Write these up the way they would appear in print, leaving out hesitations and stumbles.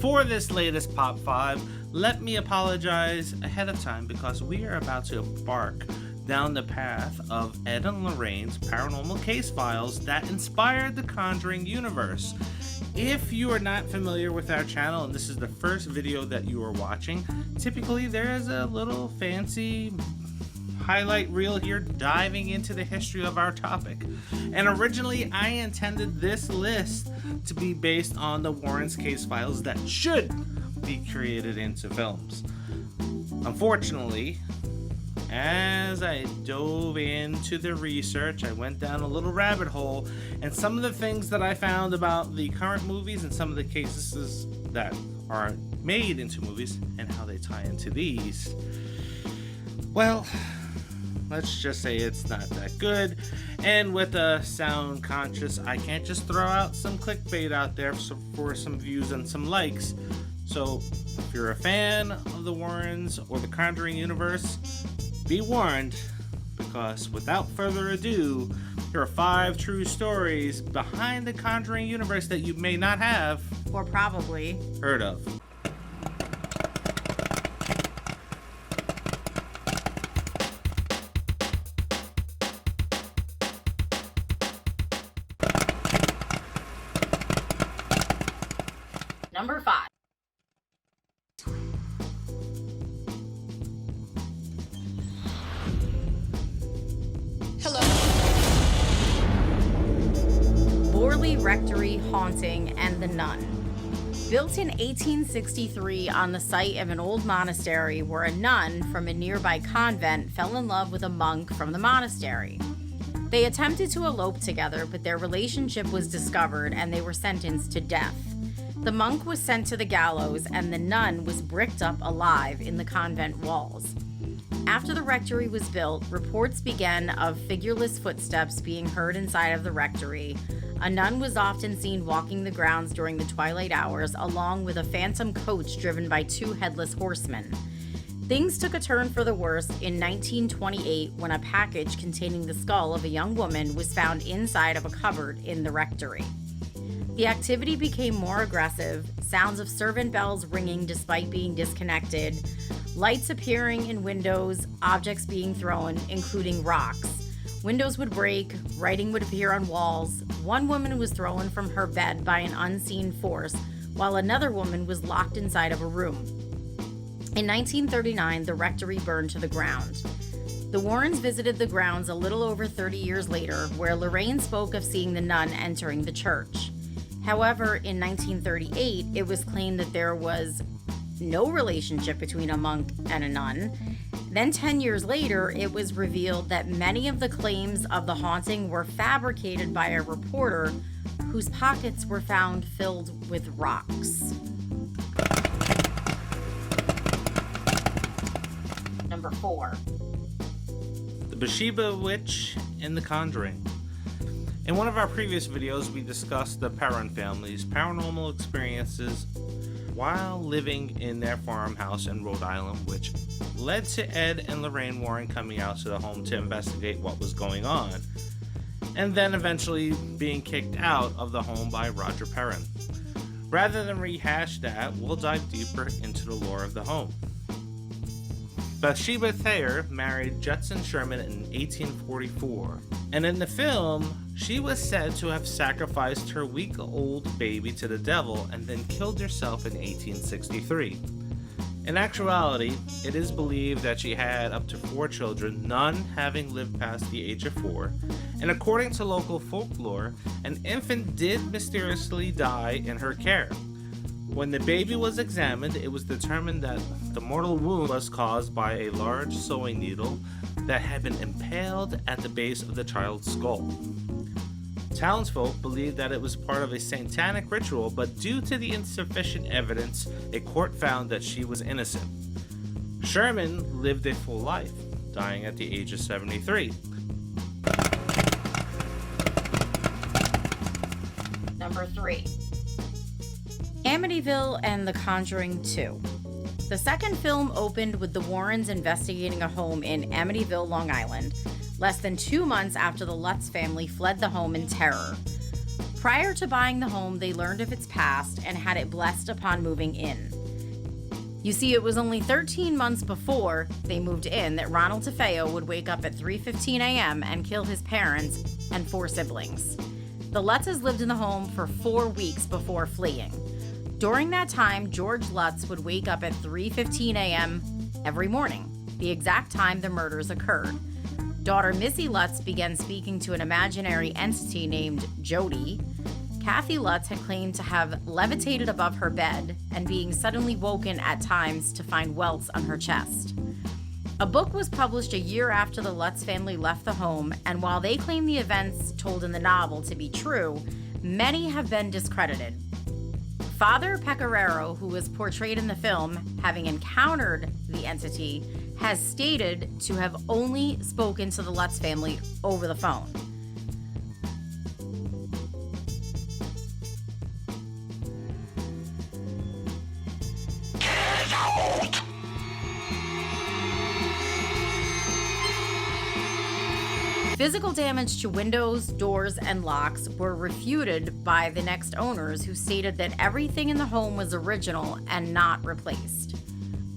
For this latest Pop 5, let me apologize ahead of time because we are about to embark down the path of Ed and Lorraine's paranormal case files that inspired the Conjuring universe. If you are not familiar with our channel and this is the first video that you are watching, typically there is a little fancy highlight reel here diving into the history of our topic. And originally I intended this list to be based on the Warrens case files that should be created into films. Unfortunately, as I dove into the research, I went down a little rabbit hole, and some of the things that I found about the current movies and some of the cases that are made into movies and how they tie into these, well, let's just say it's not that good. And with a sound conscious, I can't just throw out some clickbait out there for some views and some likes. So if you're a fan of the Warrens or the Conjuring universe, be warned, because without further ado, here are 5 true stories behind the Conjuring universe that you may not have, or probably, heard of. Number 5. Rectory Haunting and the Nun. Built in 1863 on the site of an old monastery where a nun from a nearby convent fell in love with a monk from the monastery. They attempted to elope together, but their relationship was discovered and they were sentenced to death. The monk was sent to the gallows and the nun was bricked up alive in the convent walls. After the rectory was built, reports began of figureless footsteps being heard inside of the rectory. A nun was often seen walking the grounds during the twilight hours, along with a phantom coach driven by 2 headless horsemen. Things took a turn for the worse in 1928 when a package containing the skull of a young woman was found inside of a cupboard in the rectory. The activity became more aggressive, sounds of servant bells ringing despite being disconnected, lights appearing in windows, objects being thrown, including rocks. Windows would break, writing would appear on walls. One woman was thrown from her bed by an unseen force, while another woman was locked inside of a room. In 1939, the rectory burned to the ground. The Warrens visited the grounds a little over 30 years later, where Lorraine spoke of seeing the nun entering the church. However, in 1938, it was claimed that there was no relationship between a monk and a nun. Then 10 years later, it was revealed that many of the claims of the haunting were fabricated by a reporter whose pockets were found filled with rocks. Number 4. The Bathsheba Witch in the Conjuring. In one of our previous videos, we discussed the Perron family's paranormal experiences while living in their farmhouse in Rhode Island, which led to Ed and Lorraine Warren coming out to the home to investigate what was going on, and then eventually being kicked out of the home by Roger Perron. Rather than rehash that, we'll dive deeper into the lore of the home. Bathsheba Thayer married Judson Sherman in 1844, and in the film, she was said to have sacrificed her week-old baby to the devil and then killed herself in 1863. In actuality, it is believed that she had up to 4 children, none having lived past the age of 4, and according to local folklore, an infant did mysteriously die in her care. When the baby was examined, it was determined that the mortal wound was caused by a large sewing needle that had been impaled at the base of the child's skull. Townsfolk believed that it was part of a satanic ritual, but due to the insufficient evidence, a court found that she was innocent. Sherman lived a full life, dying at the age of 73. Number 3. Amityville and The Conjuring 2. The second film opened with the Warrens investigating a home in Amityville, Long Island, less than 2 months after the Lutz family fled the home in terror. Prior to buying the home, they learned of its past and had it blessed upon moving in. You see, it was only 13 months before they moved in that Ronald DeFeo would wake up at 3:15 a.m. and kill his parents and 4 siblings. The Lutzes lived in the home for 4 weeks before fleeing. During that time, George Lutz would wake up at 3:15 a.m. every morning, the exact time the murders occurred. Daughter Missy Lutz began speaking to an imaginary entity named Jody. Kathy Lutz had claimed to have levitated above her bed and being suddenly woken at times to find welts on her chest. A book was published a year after the Lutz family left the home, and while they claim the events told in the novel to be true, many have been discredited. Father Pecoraro, who was portrayed in the film having encountered the entity, has stated to have only spoken to the Lutz family over the phone. Physical damage to windows, doors, and locks were refuted by the next owners, who stated that everything in the home was original and not replaced.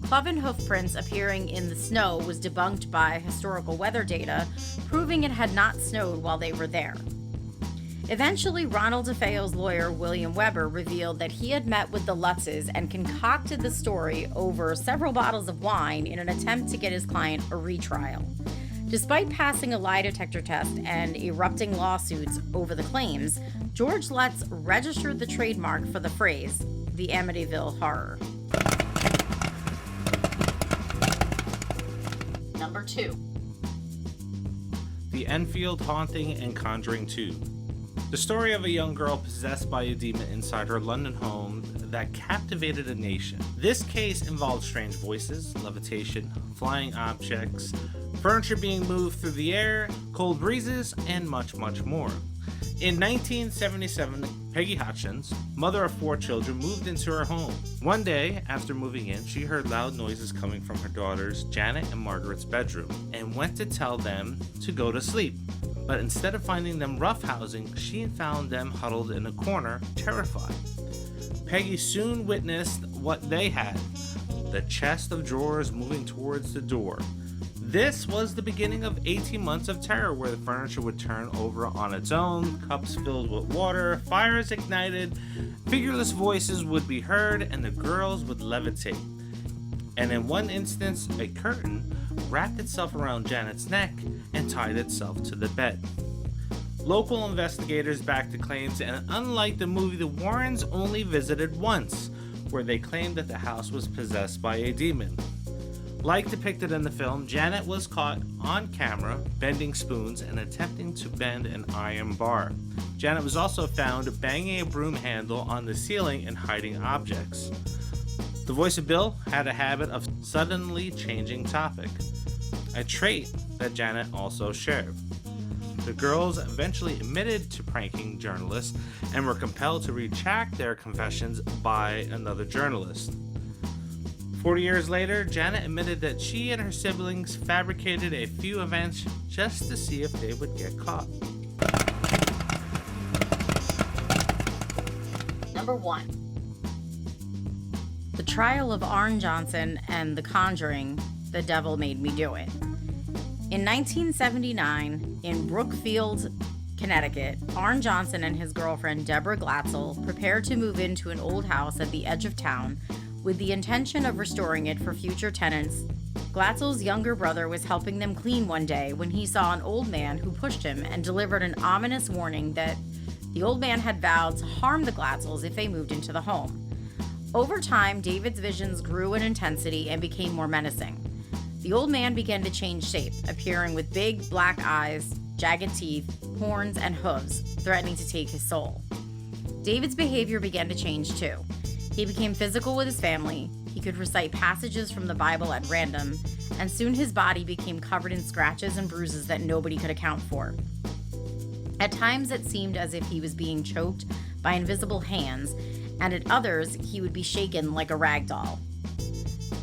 Cloven hoof prints appearing in the snow was debunked by historical weather data, proving it had not snowed while they were there. Eventually, Ronald DeFeo's lawyer, William Weber, revealed that he had met with the Lutzes and concocted the story over several bottles of wine in an attempt to get his client a retrial. Despite passing a lie detector test and erupting lawsuits over the claims, George Lutz registered the trademark for the phrase, the Amityville Horror. Number 2. The Enfield Haunting and Conjuring 2. The story of a young girl possessed by a demon inside her London home that captivated a nation. This case involved strange voices, levitation, flying objects, furniture being moved through the air, cold breezes, and much, much more. In 1977, Peggy Hutchins, mother of 4 children, moved into her home. One day, after moving in, she heard loud noises coming from her daughters, Janet and Margaret's bedroom, and went to tell them to go to sleep. But instead of finding them roughhousing, she found them huddled in a corner, terrified. Peggy soon witnessed what they had, the chest of drawers moving towards the door. This was the beginning of 18 months of terror, where the furniture would turn over on its own, cups filled with water, fires ignited, figureless voices would be heard, and the girls would levitate. And in one instance, a curtain wrapped itself around Janet's neck and tied itself to the bed. Local investigators backed the claims, and unlike the movie, the Warrens only visited once, where they claimed that the house was possessed by a demon. Like depicted in the film, Janet was caught on camera bending spoons and attempting to bend an iron bar. Janet was also found banging a broom handle on the ceiling and hiding objects. The voice of Bill had a habit of suddenly changing topic, a trait that Janet also shared. The girls eventually admitted to pranking journalists and were compelled to retract their confessions by another journalist. 40 years later, Janet admitted that she and her siblings fabricated a few events just to see if they would get caught. Number 1. The Trial of Arne Johnson and The Conjuring, The Devil Made Me Do It. In 1979, in Brookfield, Connecticut, Arne Johnson and his girlfriend Deborah Glatzel prepared to move into an old house at the edge of town with the intention of restoring it for future tenants. Glatzel's younger brother was helping them clean one day when he saw an old man who pushed him and delivered an ominous warning that the old man had vowed to harm the Glatzels if they moved into the home. Over time, David's visions grew in intensity and became more menacing. The old man began to change shape, appearing with big black eyes, jagged teeth, horns, and hooves, threatening to take his soul. David's behavior began to change too. He became physical with his family, he could recite passages from the Bible at random, and soon his body became covered in scratches and bruises that nobody could account for. At times it seemed as if he was being choked by invisible hands, and at others he would be shaken like a rag doll.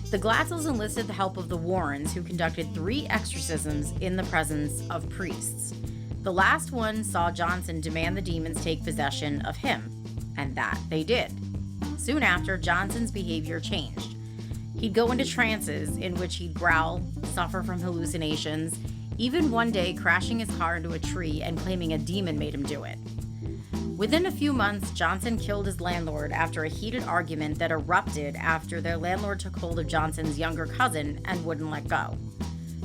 The Glatzels enlisted the help of the Warrens, who conducted 3 exorcisms in the presence of priests. The last one saw Johnson demand the demons take possession of him, and that they did. Soon after, Johnson's behavior changed. He'd go into trances in which he'd growl, suffer from hallucinations, even one day crashing his car into a tree and claiming a demon made him do it. Within a few months, Johnson killed his landlord after a heated argument that erupted after their landlord took hold of Johnson's younger cousin and wouldn't let go.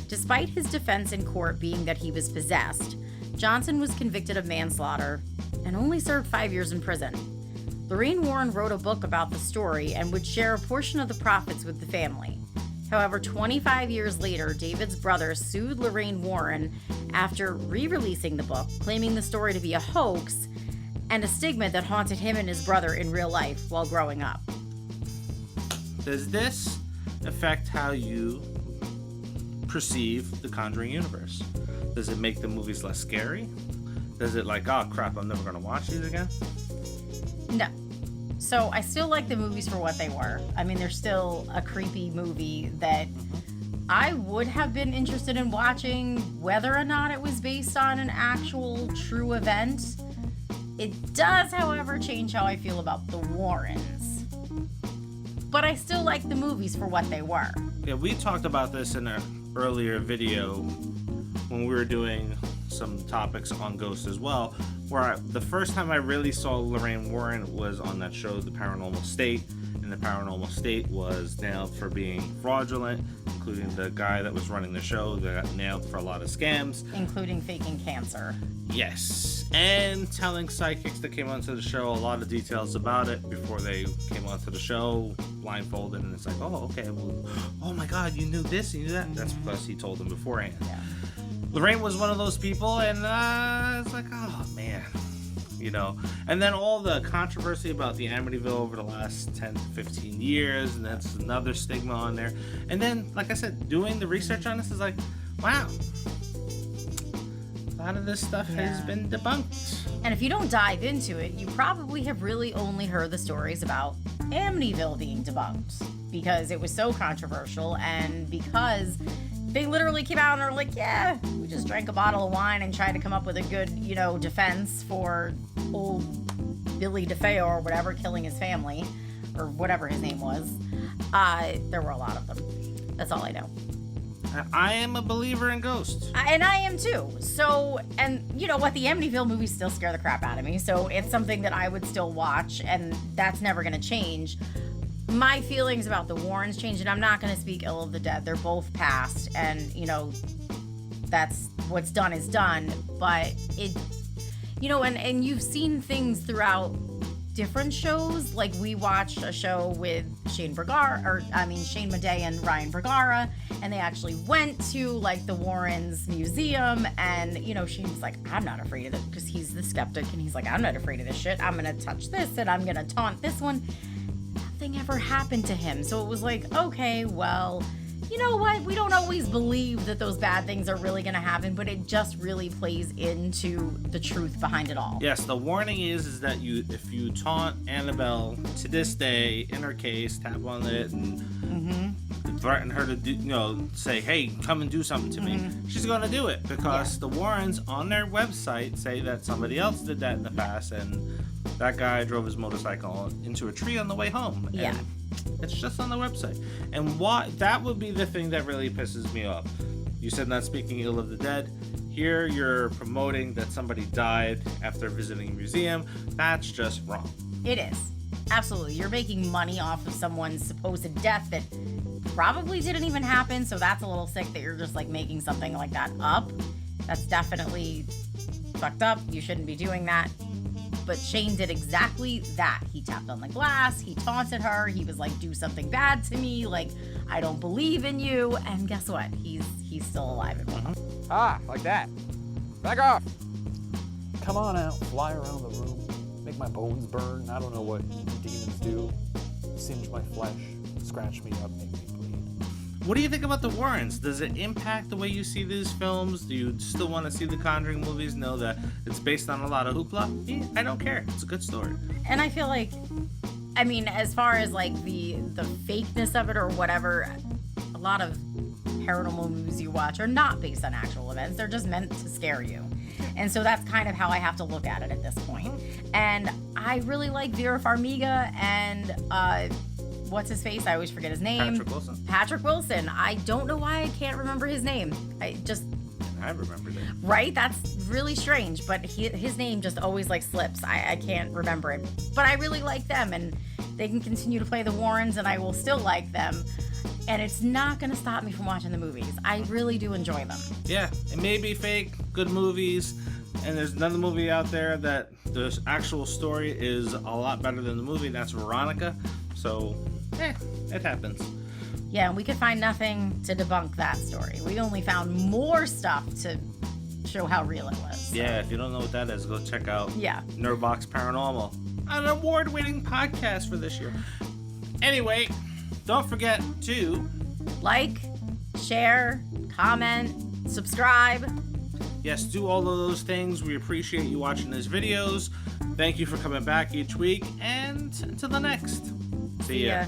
Despite his defense in court being that he was possessed, Johnson was convicted of manslaughter and only served 5 years in prison. Lorraine Warren wrote a book about the story and would share a portion of the profits with the family. However, 25 years later, David's brother sued Lorraine Warren after re-releasing the book, claiming the story to be a hoax and a stigma that haunted him and his brother in real life while growing up. Does this affect how you perceive the Conjuring universe? Does it make the movies less scary? Does it like, oh crap, I'm never gonna watch these again? No. So I still like the movies for what they were. I mean, they're still a creepy movie that I would have been interested in watching whether or not it was based on an actual true event. It does, however, change how I feel about the Warrens. But I still like the movies for what they were. Yeah, we talked about this in an earlier video when we were doing some topics on ghosts as well, where the first time I really saw Lorraine Warren was on that show, The Paranormal State, and The Paranormal State was nailed for being fraudulent, including the guy that was running the show that got nailed for a lot of scams. Including faking cancer. Yes, and telling psychics that came onto the show a lot of details about it before they came onto the show, blindfolded, and it's like, oh, okay, well, oh my god, you knew this, you knew that? That's because he told them beforehand. Yeah. Lorraine was one of those people, and it's like, oh man, you know. And then all the controversy about the Amityville over the last 10 to 15 years, and that's another stigma on there. And then, like I said, doing the research on this is like, wow, a lot of this stuff has been debunked. And if you don't dive into it, you probably have really only heard the stories about Amityville being debunked because it was so controversial and because they literally came out and were like, yeah, we just drank a bottle of wine and tried to come up with a good, defense for old Billy DeFeo or whatever killing his family or whatever his name was. There were a lot of them. That's all I know. I am a believer in ghosts. And I am too. So, and you know what? The Amityville movies still scare the crap out of me. So it's something that I would still watch, and that's never going to change. My feelings about the Warrens change, and I'm not going to speak ill of the dead. They're both past, and, that's what's done is done. But it, and you've seen things throughout different shows. Like we watched a show with Shane Madej and Ryan Bergara, and they actually went to like the Warrens museum, and Shane's like, I'm not afraid of it because he's the skeptic, and he's like, I'm not afraid of this shit. I'm gonna touch this, and I'm gonna taunt this one. Nothing ever happened to him, so it was like, okay, well, you know what? We don't always believe that those bad things are really going to happen, but it just really plays into the truth behind it all. Yes, the warning is that if you taunt Annabelle to this day in her case, tap on it and threaten her to do, say, hey, come and do something to me, she's going to do it because the Warrens on their website say that somebody else did that in the past, and that guy drove his motorcycle into a tree on the way home. Yeah. And it's just on the website. And that would be the thing that really pisses me off. You said not speaking ill of the dead. Here you're promoting that somebody died after visiting a museum. That's just wrong. It is. Absolutely. You're making money off of someone's supposed death that probably didn't even happen, so that's a little sick that you're just like making something like that up. That's definitely fucked up. You shouldn't be doing that. But Shane did exactly that. He tapped on the glass, he taunted her, he was like, do something bad to me, like, I don't believe in you, and guess what? He's still alive and well. Ah, like that. Back off! Come on out, fly around the room, make my bones burn, I don't know what demons do, singe my flesh, scratch me up, make me bleed. What do you think about the Warrens? Does it impact the way you see these films? Do you still want to see the Conjuring movies? Know that it's based on a lot of hoopla? Yeah, I don't care. It's a good story. And I feel like, as far as like the fakeness of it or whatever, a lot of paranormal movies you watch are not based on actual events. They're just meant to scare you. And so that's kind of how I have to look at it at this point. And I really like Vera Farmiga and what's his face? I always forget his name. Patrick Wilson. I don't know why I can't remember his name. I remembered it. Right? That's really strange, but his name just always like slips. I can't remember it. But I really like them, and they can continue to play the Warrens, and I will still like them. And it's not going to stop me from watching the movies. I really do enjoy them. Yeah, it may be fake, good movies, and there's another movie out there that the actual story is a lot better than the movie. That's Veronica. So, it happens. Yeah, and we could find nothing to debunk that story. We only found more stuff to show how real it was. So. Yeah, if you don't know what that is, go check out Nerdbox Paranormal, an award-winning podcast for this year. Anyway, don't forget to like, share, comment, subscribe. Yes, do all of those things. We appreciate you watching these videos. Thank you for coming back each week, and until the next. See ya.